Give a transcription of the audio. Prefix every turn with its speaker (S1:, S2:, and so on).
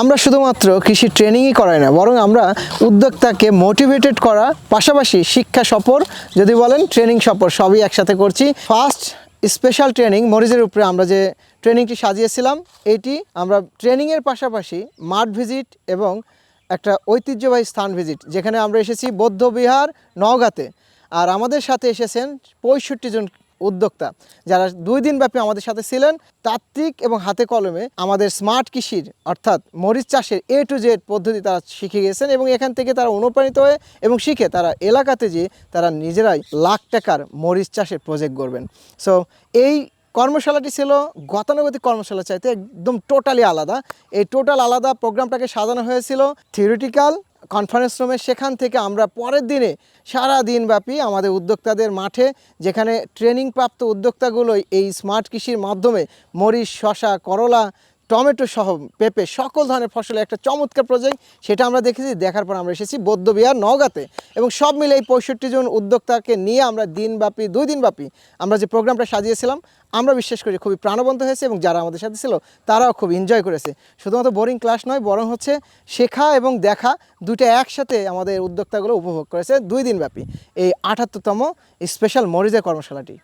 S1: আমরা শুধুমাত্র কৃষি ট্রেনিংই করাই না, বরং আমরা উদ্যোক্তাকে মোটিভেটেড করা পাশাপাশি শিক্ষা সফর যদি বলেন ট্রেনিং সফর সবই একসাথে করছি। ফার্স্ট স্পেশাল ট্রেনিং মরিচের উপরে আমরা যে ট্রেনিংটি সাজিয়েছিলাম, এইটি আমরা ট্রেনিংয়ের পাশাপাশি মাঠ ভিজিট এবং একটা ঐতিহ্যবাহী স্থান ভিজিট, যেখানে আমরা এসেছি বৌদ্ধবিহার নওগাঁতে। আর আমাদের সাথে এসেছেন 65 জন উদ্যোক্তা, যারা 2 দিন ব্যাপী আমাদের সাথে ছিলেন। তাত্ত্বিক এবং হাতে কলমে আমাদের স্মার্ট কৃষির অর্থাৎ মরিচ চাষের A to Z পদ্ধতি তারা শিখে গেছেন এবং এখান থেকে তারা অনুপ্রাণিত হয়ে এবং শিখে তারা এলাকাতে যেয়ে তারা নিজেরাই লাখ টাকার মরিচ চাষের প্রজেক্ট গড়বেন। সো এই কর্মশালাটি ছিল গতানুগতিক কর্মশালা চাইতে একদম টোটালি আলাদা। এই টোটাল আলাদা প্রোগ্রামটাকে সাজানো হয়েছিল থিওরিটিক্যাল কনফারেন্স রুমে। সেখান থেকে আমরা পরের দিনে সারা দিনব্যাপী আমাদের উদ্যোক্তাদের মাঠে, যেখানে ট্রেনিং প্রাপ্ত উদ্যোক্তাগুলো এই স্মার্ট কৃষির মাধ্যমে মরিচ, শসা, করলা, টমেটো সহ পেঁপে সকল ধরনের ফসলের একটা চমৎকার প্রজেক্ট, সেটা আমরা দেখেছি। দেখার পর আমরা এসেছি বৌদ্ধবিহার নওগাঁতে এবং সব মিলে এই 65 জন উদ্যোক্তাকে নিয়ে আমরা দিনব্যাপী 2 দিনব্যাপী আমরা যে প্রোগ্রামটা সাজিয়েছিলাম, আমরা বিশ্বাস করি খুবই প্রাণবন্ত হয়েছে এবং যারা আমাদের সাথে ছিল তারাও খুব এনজয় করেছে। শুধুমাত্র বোরিং ক্লাস নয়, বরং হচ্ছে শেখা এবং দেখা দুইটা একসাথে আমাদের উদ্যোক্তাগুলো উপভোগ করেছে 2 দিনব্যাপী এই 78তম স্পেশাল মরিচের কর্মশালাটি।